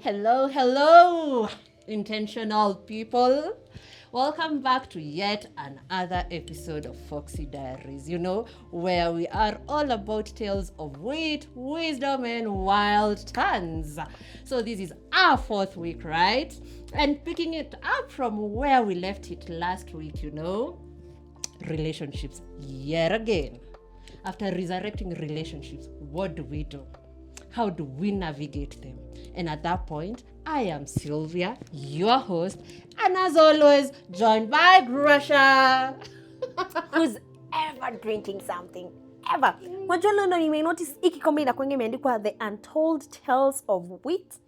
Hello, hello, intentional people. Welcome back to yet another episode of Foxy Diaries, where we are all about tales of wit, wisdom, and wild turns. So, this is our fourth week, right? And picking it up from where we left it last week, relationships yet again. After resurrecting relationships, what do we do? How do we navigate them? And at that point, I am Sylvia, your host, and as always, joined by Grusha. Who's ever drinking something ever. Unajua leo nime notice hiki kombe inakuanga imeandikwa The Untold Tales of Wit,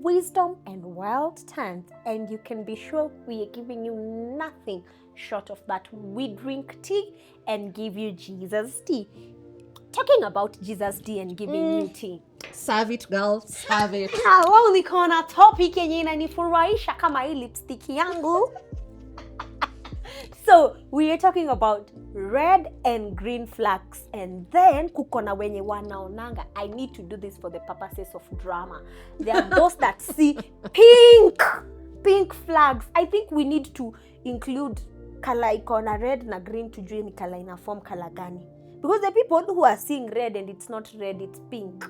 Wisdom and Wild Turns, and you can be sure we are giving you nothing short of that. We drink tea and give you Jesus tea. Talking about Jesus tea and giving you tea. Serve it, girl, serve it. Wao niko na topic yenye inanifurahisha kama hii lipstick yangu. So, we are talking about red and green flags, and then kuko na wenye wanaonanga. I need to do this for the purposes of drama. There are those that see pink flags. I think we need to include color iko na red na green tujue ni color ina form color gani. Because the people who are seeing red and it's not red, it's pink.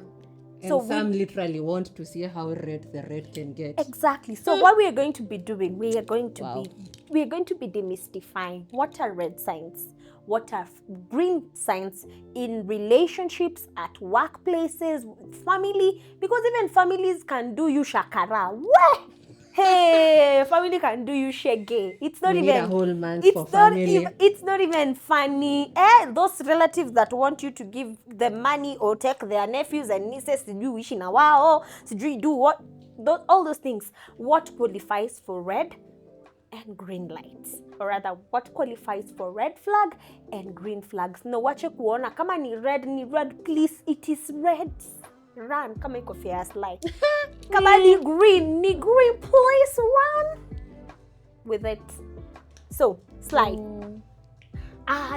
And so some literally want to see how red the red can get. Exactly. So what we are going to be doing, we are going to be demystifying what are red signs, what are green signs in relationships, at workplaces, family, because even families can do you shakara. What? Hey, family can do you shege. It's not we even need a whole month it's for not family. even it's not even funny. Those relatives that want you to give them money or take their nephews and nieces to do wish in a while, to do what, all those things. What qualifies for red and green lights, or rather what qualifies for red flag and green flags? No, wache kuona kama ni red, please, it is red. Run, kama iko fair slide. Kama ni green, please run with it. So, slide.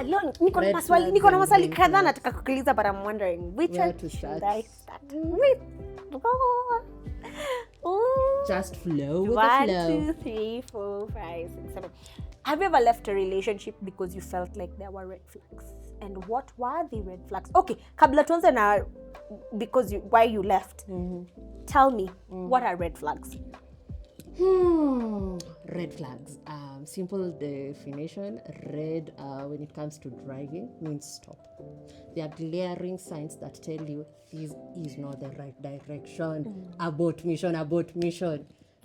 Leo niko na maswali kadhaa nataka kukuuliza, but I'm wondering which one should I start with? Just flow with the flow. 1, 2, 3, 4, 5, 6, 7. Have you ever left a relationship because you felt like there were red flags? And what were the red flags? Okay, kabla tuanze na why you left. Tell me, what are red flags? Red flags. Simple definition. Red, when it comes to driving, means stop. They are glaring signs that tell you this is not the right direction. Abort mission.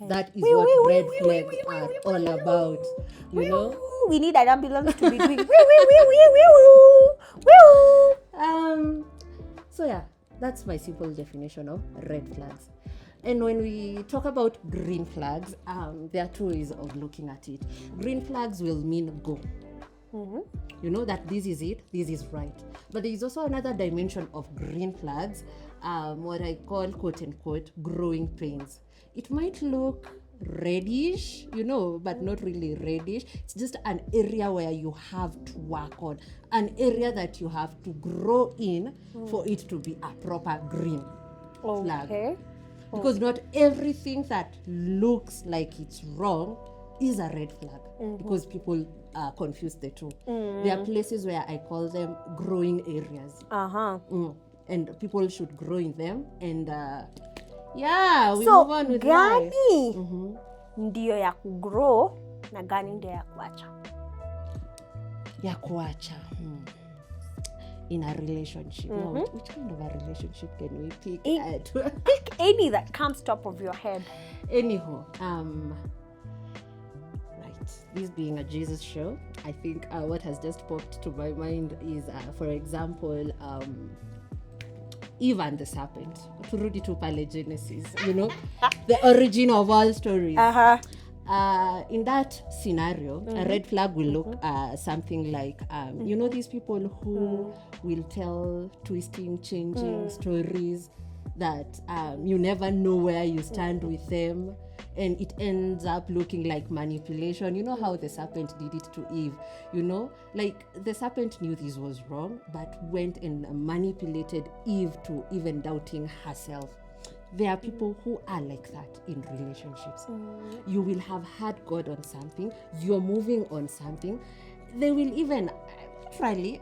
That is what red flags are all about. We need an ambulance to be doing. So yeah, that's my simple definition of red flags. And when we talk about green flags, there are two ways of looking at it. Green flags will mean go. You know that this is it, this is right. But there is also another dimension of green flags, what I call, quote unquote, growing pains. It might look reddish, but not really reddish. It's just an area where you have to work on, an area that you have to grow in for it to be a proper green flag. Because not everything that looks like it's wrong is a red flag, because people confuse the two. There are places where I call them growing areas. And people should grow in them, and we move on with life. Ndio ya kugrow na gani ndio ya kuacha? In a relationship. Which kind of a relationship can we pick? Pick any that comes top of your head. Anyhow, right. This being a Jesus show, I think what has just popped to my mind is, for example, Eve and the serpent. Turudi tu pale Genesis, the origin of all stories. In that scenario, a red flag will look something like, these people who will tell twisting, changing stories that you never know where you stand with them, and it ends up looking like manipulation. You know how the serpent did it to Eve, like the serpent knew this was wrong, but went and manipulated Eve to even doubting herself. There are people who are like that in relationships. You will have had God on something, you're moving on something. They will even, actually,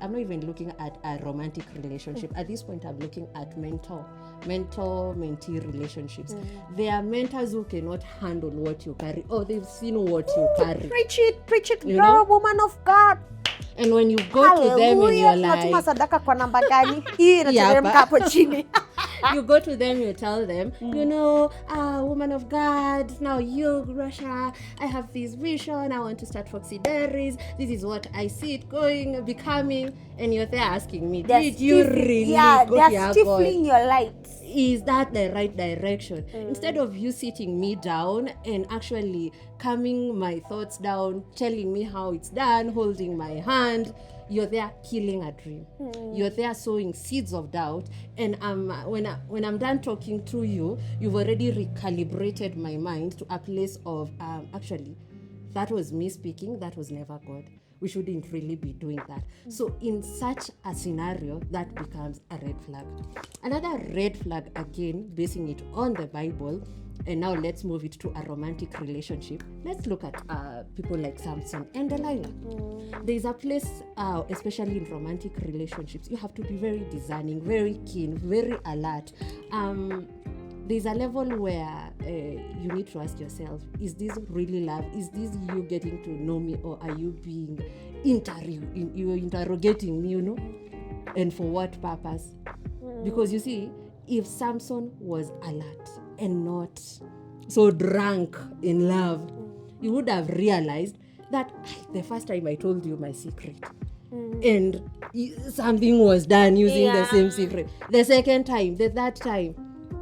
I'm not even looking at a romantic relationship. At this point, I'm looking at mentor-mentee relationships. There are mentors who cannot handle what you carry. Oh, they've seen what you carry. Preach it, girl, woman of God. And when you go to them and you're like, tunatuma sadaka kwa namba gani? Hii inateremka hapo chini. You go to them, you tell them, woman of God, now you, Russia, I have this vision, I want to start Foxy Diaries, this is what I see it going, becoming, and you're there asking me, did you really go to they're stifling your lights. Is that the right direction? Instead of you sitting me down and actually calming my thoughts down, telling me how it's done, holding my hand, you're there killing a dream. You're there sowing seeds of doubt. And when I'm done talking to you, you've already recalibrated my mind to a place of, actually, that was me speaking, that was never God. We shouldn't really be doing that. So in such a scenario, that becomes a red flag. Another red flag, again, basing it on the Bible, and now let's move it to a romantic relationship. Let's look at people like Samson and Delilah. There's a place, especially in romantic relationships, you have to be very discerning, very keen, very alert. There's a level where you need to ask yourself, is this really love? Is this you getting to know me, or are you being you're interrogating me, And for what purpose? Because you see, if Samson was alert and not so drunk in love, you would have realized that the first time I told you my secret, and something was done using the same secret. The second time, the third time,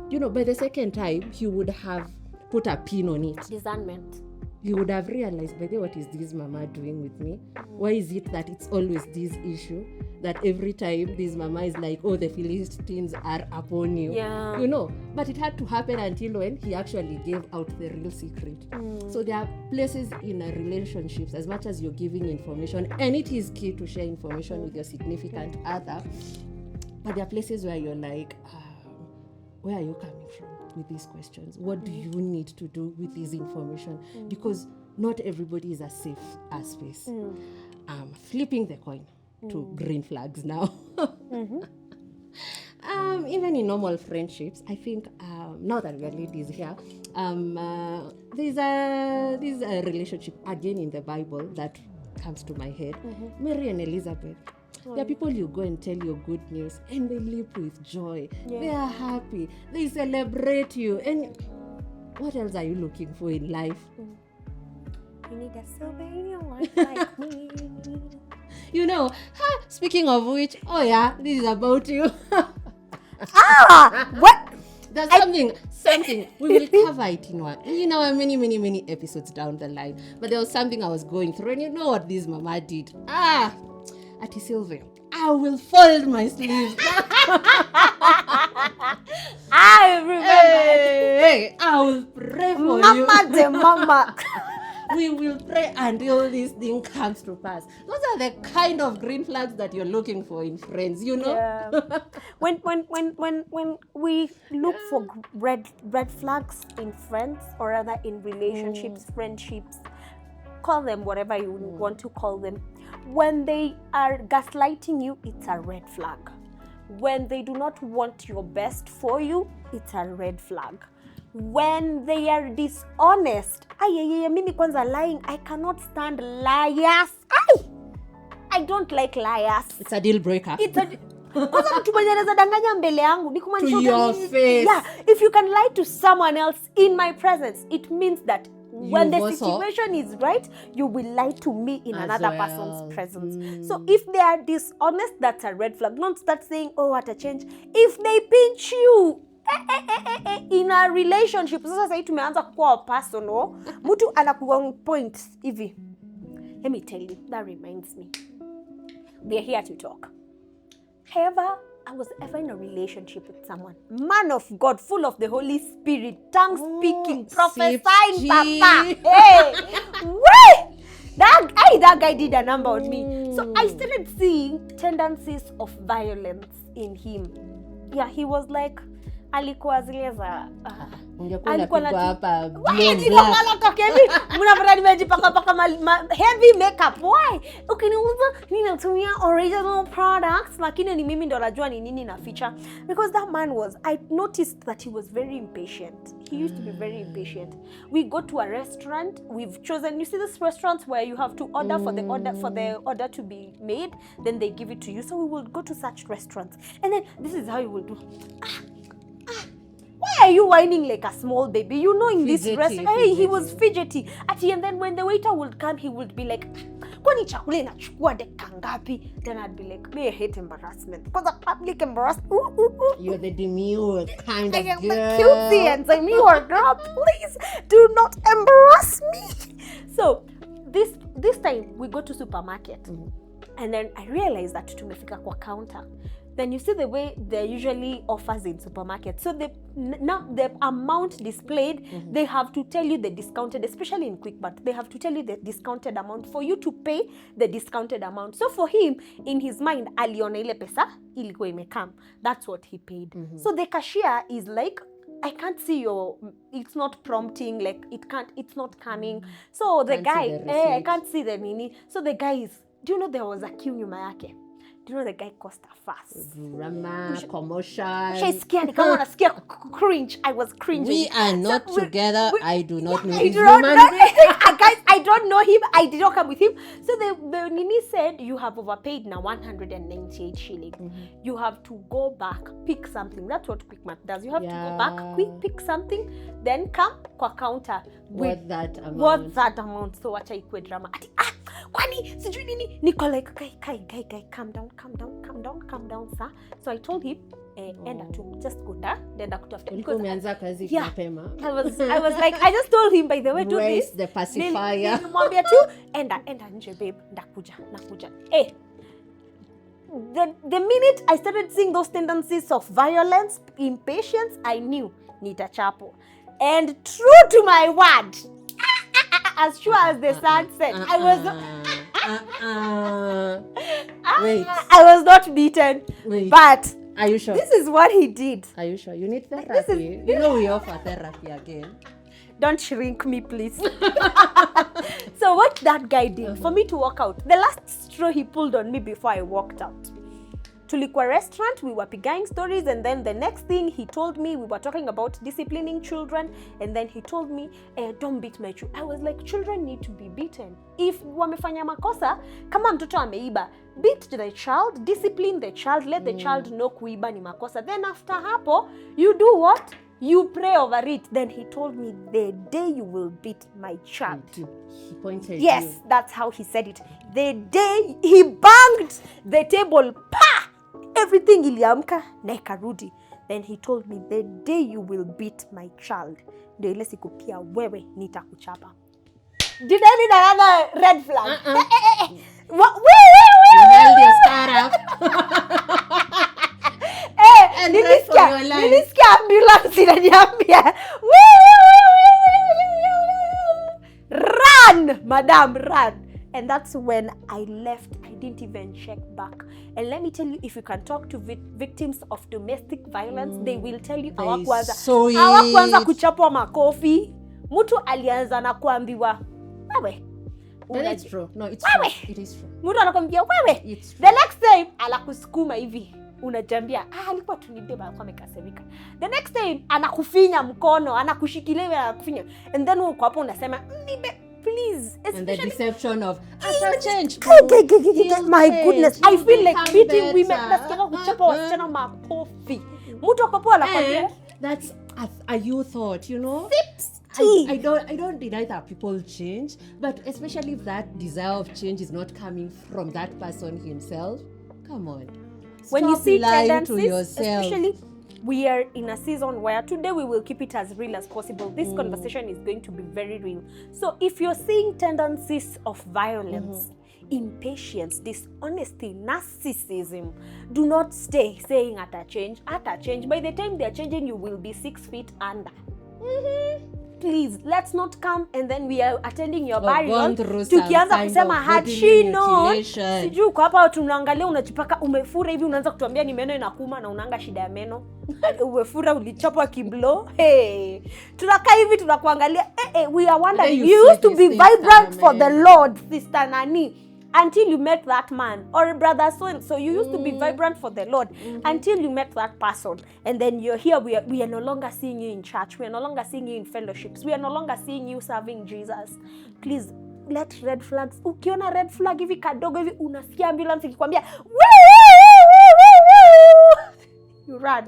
by the second time, he would have put a pin on it. Discernment. He would have realized, by the way, what is this mama doing with me? Why is it that it's always this issue? That every time this mama is like, oh, the Philistines are upon you. Yeah. But it had to happen until when he actually gave out the real secret. So there are places in a relationships, as much as you're giving information, and it is key to share information with your significant other, but there are places where you're like, where are you coming from with these questions? What do you need to do with this information? Because not everybody is as safe as space. Flipping the coin to green flags now. Even in normal friendships, I think now that we are ladies here, there's a relationship again in the Bible that comes to my head. Mary and Elizabeth. There are people you go and tell your good news and they leap with joy. They are happy. They celebrate you. And what else are you looking for in life? You need a silver in your life like me. Speaking of which, this is about you. What? There's something. We will cover it in many episodes down the line. But there was something I was going through, and you know what this mama did? Auntie Sylvia, I will fold my sleeves. I remember. Hey, I will pray for you. Mama de mama. We will pray until this thing comes to pass. Those are the kind of green flags that you're looking for in friends, Yeah. When we look for red flags in friends, or rather in relationships, friendships, call them whatever you want to call them. When they are gaslighting you, it's a red flag. When they do not want your best for you, it's a red flag. When they are dishonest, mimi kwanza lying, I cannot stand liars. I don't like liars. It's a deal breaker. Kwanza mtu mwenye anaweza danganya mbele yangu ni kumaanisha to your face. Yeah, if you can lie to someone else in my presence, it means that when the situation is right, you will lie to me in another person's presence. So if they are dishonest, that's a red flag. Don't start saying, oh, what a change. If they pinch you in a relationship, sasa sasa tumeanza kuwa personal, mtu anakuwa point hivi. Let me tell you, that reminds me. We are here to talk. However, I was ever in a relationship with someone, man of God, full of the Holy Spirit, tongue speaking, prophesying, papa. Hey, wait! That guy did a number on me. So I started seeing tendencies of violence in him. Yeah, he was like, alikuwa zile za ungekuwa alikuwa unapigwa hapa mnapata nimejipaka paka heavy makeup. Why? Ukiniuza ninatumia original products, lakini ni mimi ndo najua ni nini na feature. Because that man was, I noticed that he was very impatient. He used to be very impatient. We go to a restaurant, we've chosen, you see this restaurants where you have to order for the order to be made, then they give it to you. So we will go to such restaurants, and then this is how you will do. Why are you whining like a small baby? You know, in this restaurant, hey, he was fidgety. And then when the waiter would come, he would be like, kwani chakula inachukua dakika ngapi? Then I'd be like, me, I hate embarrassment. Because of public embarrassment. You're the demure kind of girl. The cutesy and demure girl, please do not embarrass me. So this time we go to supermarket, and then I realized that tumefika kwa counter. Then you see the way there usually offers in supermarkets. So now the amount displayed, they have to tell you the discounted, especially in QuickBart, they have to tell you the discounted amount for you to pay the discounted amount. So for him, in his mind, aliona ile pesa ilikuwa imekam. That's what he paid. So the cashier is like, I can't see your, it's not prompting, like it's not coming. So the guy, I can't see the mini. So the guy is, do you know there was a queue nyuma yake? Do you know the guy cost a fuss? Drama, commotion. Cringe. I was cringing. We are not together. I do not know his guys, I don't know him. I did not come with him. So the Nini said, you have overpaid now 198 shillings. You have to go back, pick something. That's what QuickMart does. You have to go back, pick something, then come kwa counter. What's that amount? So wacha ikwe drama. Kwani sijui nini, niko like guy, calm down sir. So I told him enda tu, just go there, nenda kutafuta. Umeanza kazi mapema. I was like, I just told him, by the way, do raise this the pacifier. Nilimwambia tu enda nje babe, nakuja. The minute I started seeing those tendencies of violence, impatience, I knew nitachapo. And true to my word, as sure as the sun set, I was not beaten. Wait. But are you sure? This is what he did. Are you sure? You need therapy. You know we offer therapy again. Don't shrink me, please. So what that guy did, for me to walk out, the last straw he pulled on me before I walked out. Tulikuwa restaurant, we were pigaing stories, and then the next thing he told me, we were talking about disciplining children, and then he told me, don't beat my children. I was like, children need to be beaten. If wamefanya makosa, kama mtoto ameiba, beat the child, discipline the child, let the child know kuiba ni makosa. Then after hapo, you do what? You pray over it. Then he told me, the day you will beat my child. He pointed. Yes, you. That's how he said it. The day he banged the table, pa! Everything iliamka na ikarudi. Then he told me, the day you will beat my child, ndio ile siku pia wewe nitakuchapa. Did I need another red flag? You held your star up. Nilisikia ambulance inaniambia, run, madam, run. And that's when I left. I didn't even check back. And let me tell you, if you can talk to victims of domestic violence, they will tell you hawakuanza kuchapwa makofi. Mtu alianza na kuambiwa wewe. It's true. No, it's true. It is true. Mtu anakuambia wewe. The next time anakusukuma hivi. Unajambia alikuwa tunibeba kwa amekasirika. The next time anakufinya mkono, anakushikilia, anakufinya. And then uko hapo unasema nibe, please. And the deception of change. My goodness, I feel like beating women. Nasikia kuchapa wasichana makofi. Mtu akapo anakwambia that's a you thought, you know? I don't deny that people change, but especially if that desire of change is not coming from that person himself. Come on. When you see tendencies, to yourself. Especially we are in a season where today we will keep it as real as possible. This conversation is going to be very real. So if you're seeing tendencies of violence, impatience, dishonesty, narcissism, do not stay saying at a change. By the time they're changing, you will be 6 feet under. please, let's not come and then we are attending your Or burial. gone through some Tukianza kind kusema of had bodily she known. mutilation. Sijui uko hapa tunaangalia unajipaka umefura hivi unaanza kutuambia ni meno inakuma na unaanga shida ya meno. Umefura ulichapwa kiblo. Hey. Tunakaa hivi tunakuangalia. We are wondering. You used to be vibrant for the Lord, Sister Nani. Until you met that man or brother so you used to be vibrant for the Lord until you met that person, and then you're here. We are no longer seeing you in church. We are no longer seeing you in fellowships. We are no longer seeing you serving Jesus. Please let red flags. Ukiona red flag hivi kadogo hivi unasikia ambulance ikikwambia you run.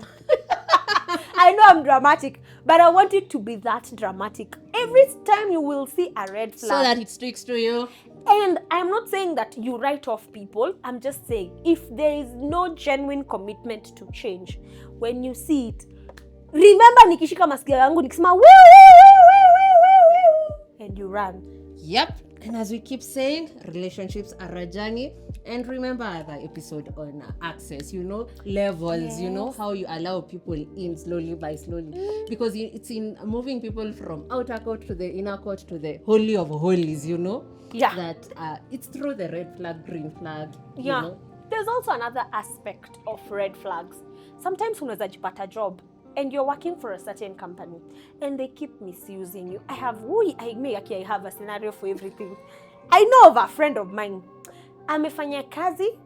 I know I'm dramatic, but I want it to be that dramatic. Every time you will see a red flag, so that it sticks to you. And I'm not saying that you write off people. I'm just saying if there is no genuine commitment to change, when you see it, remember nikishika masikio yangu nikisema and you run. Yep. And as we keep saying, relationships are a journey. And remember the episode on access, levels, Yes. how you allow people in slowly by slowly. Because it's in moving people from outer court to the inner court to the holy of holies, Yeah. That it's through the red flag, green flag, Yeah. There's also another aspect of red flags. Sometimes unaweza jipata job and you're working for a certain company and they keep misusing you. I have a scenario for everything. I know of a friend of mine. Amefanya kazi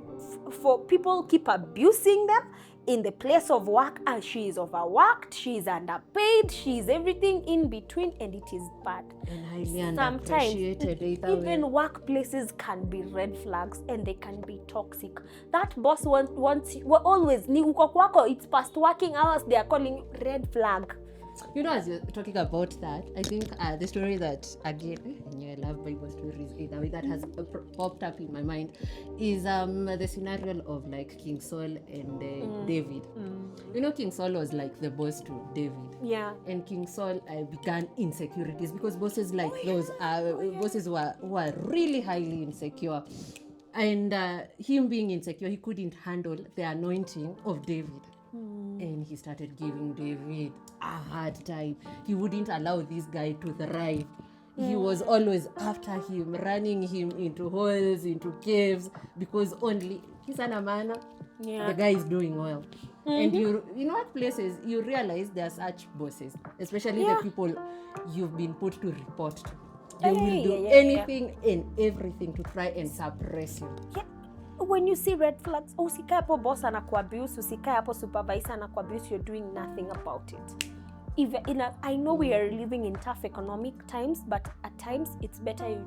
for people keep abusing them in the place of work, and she is overworked, she is underpaid, she is everything in between, and it is bad. And highly Sometimes underappreciated either even way. workplaces can be red flags and they can be toxic. That boss wants you, always ni uko kwako, it's past working hours, they are calling you red flag. As you're talking about that, I think the story that, again, I love Bible stories in a way that has popped up in my mind is the scenario of like King Saul and David. King Saul was like the boss to David. Yeah. And King Saul began insecurities because bosses like those bosses who are really highly insecure. And him being insecure, he couldn't handle the anointing of David. And he started giving David a hard time. He wouldn't allow this guy to thrive. He was always after him, running him into holes, into caves, because only he's an amana. Yeah. The guy is doing well. And you what places you realize there are such bosses, especially the people you've been put to report to. They will do anything and everything to try and suppress you. Yeah. When you see red flags, usikae hapo boss anakuabuse, usikae hapo supervisor anakuabuse, you're doing nothing about it. I know we are living in tough economic times, but at times it's better you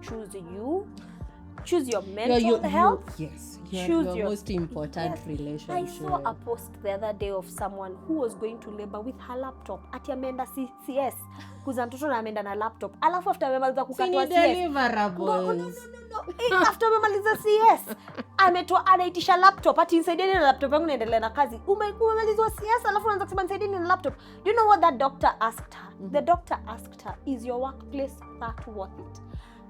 choose your mental health. Yes, choose your most important relationship. I saw a post the other day of someone who was going to labor with her laptop. Ati ameenda CS. Kuza mtoto na ameenda na laptop. Alafu after amemaliza kukatwa CS. No. After amemaliza CS, anaitisha laptop. Ati nisaidieni na laptop yangu naendelea na kazi. Umemalizwa CS alafu unaanza kusema nisaidieni na laptop. Do you know what that doctor asked her? The doctor asked her, is your workplace that worth it?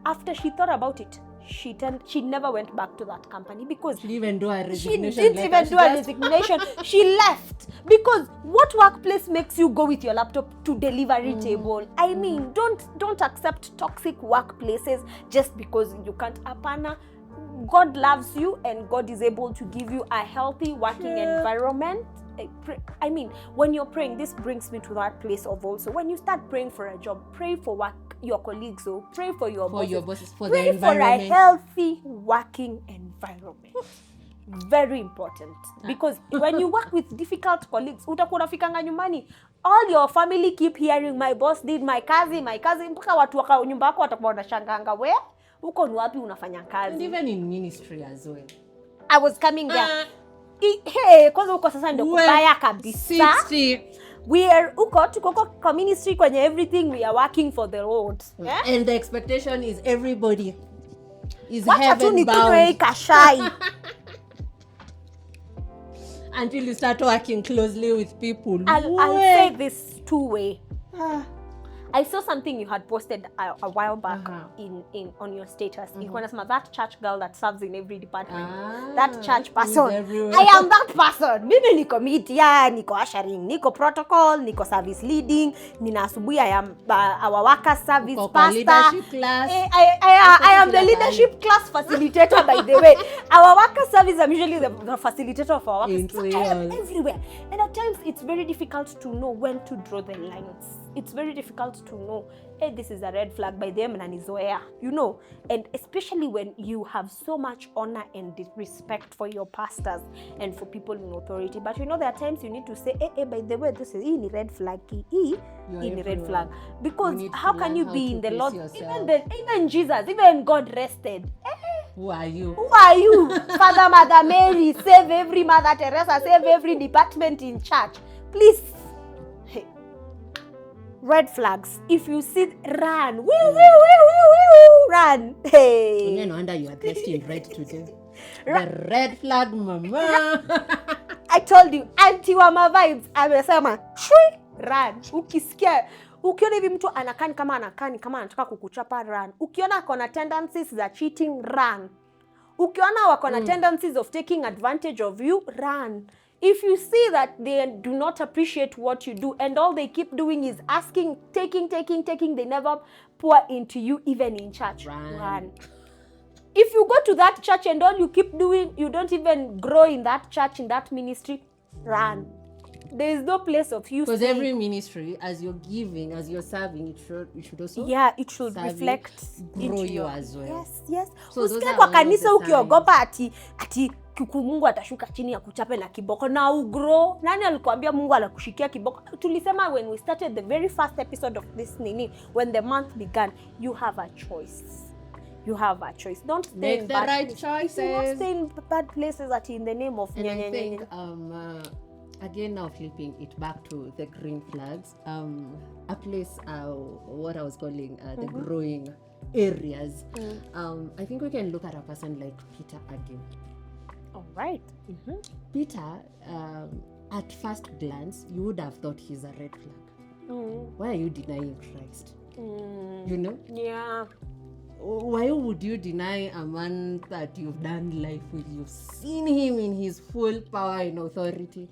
After she thought about it, she never went back to that company because she didn't even do a resignation. She didn't even do a resignation. She left because what workplace makes you go with your laptop to delivery table? I mean, don't accept toxic workplaces just because you can't. Apana, God loves you and God is able to give you a healthy working environment. I mean, when you're praying, this brings me to that place of also when you start praying for a job, pray for your colleagues, so pray for your bosses, for pray the environment. for a healthy working environment. Very important, because when you work with difficult colleagues, utakuwa unafikanga nyumbani, all your family keep hearing my boss did my kazi, mpaka watu wa nyumba yako watakuwa wanashanganga we uko ni wapi unafanya kazi. And even in ministry as well. I was coming there. Hey, kwanza uko sasa ndio kubaya kabisa. 60. We are tuko kwa ministry kwenye everything we are working for the Lord. Yeah? And the expectation is everybody is heaven bound. Until you start working closely with people. I'll say this two way. I saw something you had posted a while back Uh-huh. in on your status. Ilikuwa nasema that church girl that serves in every department. Ah, That church who's person. everywhere. I am that person. Mimi niko media, niko ushering, niko protocol, niko service leading, nina asubuhi I am our worker service Uko kwa pastor. leadership class. I am the leadership class facilitator, by the way. Our worker service, I'm usually the facilitator of our workers. Into I am yours. everywhere. And at times, it's very difficult to know when to draw the lines. It's very difficult to know, hey, this is a red flag by them and Zoea, you know. And especially when you have so much honor and respect for your pastors and for people in authority. But you know, there are times you need to say, hey, by the way, this is a red flag, in red flag. Because how can you be in the Lord? Even Jesus, even God rested. Who are you? Who are you? Father, Mother Mary, save every Mother Teresa, save every department in church. Please. Hey. Red flags. If you see, run. Run. Hey. No wonder you are dressed in red today. The red flag, mama. I told you, anti-wama vibes. Amesema, shui, run. Ukisikia, ukiona hivi mtu anakani kama anataka kukuchapa, run. Ukiona akona tendencies za cheating, run. Ukiona wakona tendencies of taking advantage of you, run. If you see that they do not appreciate what you do and all they keep doing is asking, taking, they never pour into you even in church, run. If you go to that church and all you keep doing, you don't even grow in that church, in that ministry, run. There is no place of you. Because every ministry, as you're giving, as you're serving, it should also it should reflect grow you as well. Yes. So usikie kwa kanisa ukiogopa ati Mungu atashuka chini ya kuchape na kiboko na ugrow. Nani alikwambia Mungu anakushikia kiboko? Tulisema when we started the very first episode of this nini, when the month began, you have a choice. Don't stay Make in the bad right places. choices. Do not stay in bad places in the name of And I think again, now flipping it back to the green flags, a place, what I was calling the growing areas. I think we can look at a person like Peter again. All right. Peter, at first glance, you would have thought he's a red flag. Why are you denying Christ? You know? Yeah. Why would you deny a man that you've done life with? You've seen him in his full power and authority.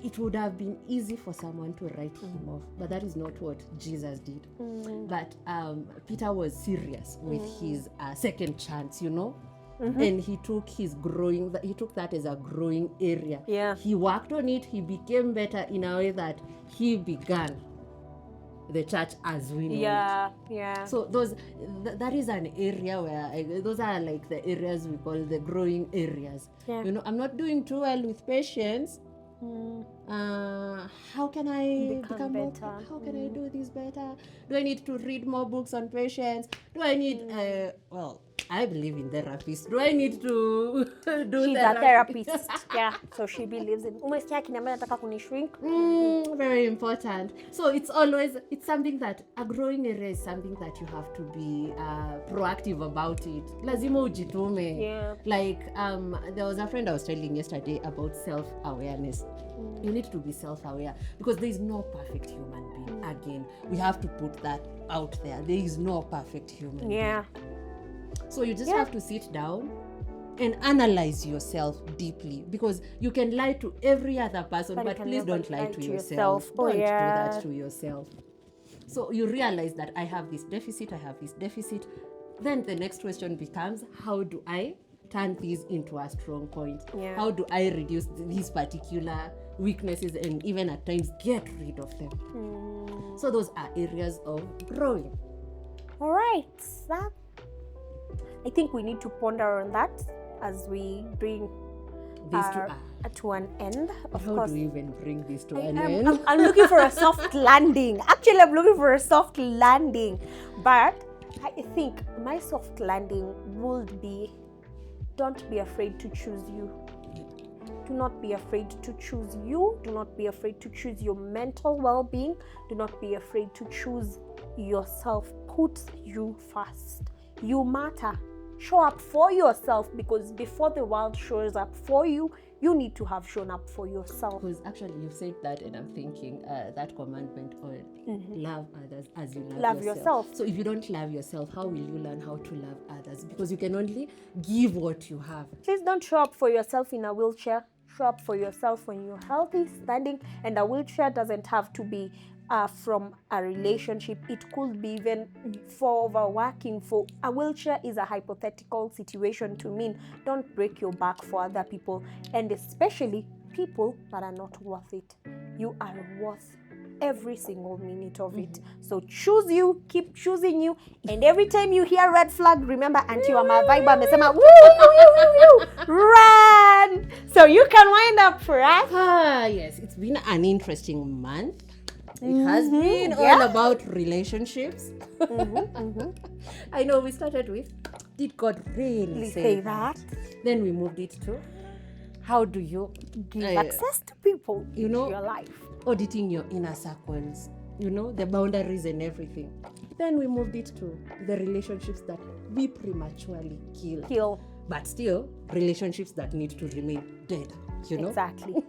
It would have been easy for someone to write him off, but that is not what Jesus did. But Peter was serious with his second chance, you know, and he took that as a growing area. Yeah. He worked on it. He became better in a way that he began the church as we know it. Yeah. So that is an area where those are like the areas we call the growing areas. Yeah. You know, I'm not doing too well with patience. How can I become more better? How can I do this better? Do I need to read more books on patience? Do I need I believe in therapists. Do I need to do She's a therapist. Yeah. So she believes in umesikia kiniambia nataka kunishrink. Very important. So it's something that a growing area is something that you have to be proactive about it. Lazima ujitume. Yeah. Like there was a friend I was telling yesterday about self-awareness. You need to be self-aware because there is no perfect human being. Again, we have to put that out there. There is no perfect human being. So you just have to sit down and analyze yourself deeply, because you can lie to every other person, but please don't lie to yourself. Don't do that to yourself. So you realize that I have this deficit. Then the next question becomes, how do I turn these into a strong point? How do I reduce these particular weaknesses and even at times get rid of them? So those are areas of growing. All right. I think we need to ponder on that as we bring this to an end. How do we even bring this to an end? I'm looking for a soft landing. Actually, I'm looking for a soft landing. But I think my soft landing would be, don't be afraid to choose you. Do not be afraid to choose you. Do not be afraid to choose your mental well-being. Do not be afraid to choose yourself. Put you first. You matter. Show up for yourself, because before the world shows up for you, You need to have shown up for yourself. Because actually you've said that, and I'm thinking that commandment on love others as you love yourself. So if you don't love yourself, how will you learn how to love others? Because you can only give what you have. Please don't show up for yourself in a wheelchair. Show up for yourself when you're healthy, standing, and a wheelchair doesn't have to be from a relationship. It could be even for overworking. For a wheelchair is a hypothetical situation to mean don't break your back for other people, and especially people that are not worth it. You are worth every single minute of it. So choose you, keep choosing you, and every time you hear red flag, remember Auntie wa Viber amesema run. So you can wind up for us. Yes, it's been an interesting month. It has been all about relationships. I know we started with, did God really say that? Then we moved it to, how do you give access to people in your life? Auditing your inner circles, the boundaries and everything. Then we moved it to the relationships that we prematurely kill. But still, relationships that need to remain dead, Exactly.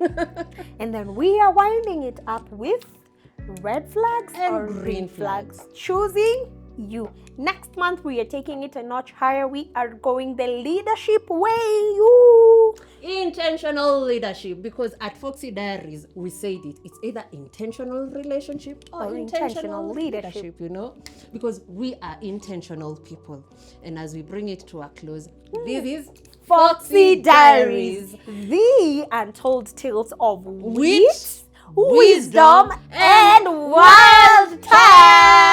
And then we are winding it up with red flags and or green flags. Choosing you. Next month, we are taking it a notch higher. We are going the leadership way. Intentional leadership, because at Foxy Diaries, we said it. It's either intentional relationship or intentional leadership, because we are intentional people. And as we bring it to a close, this is Foxy Diaries, the untold tales of wit, wisdom, and wild times.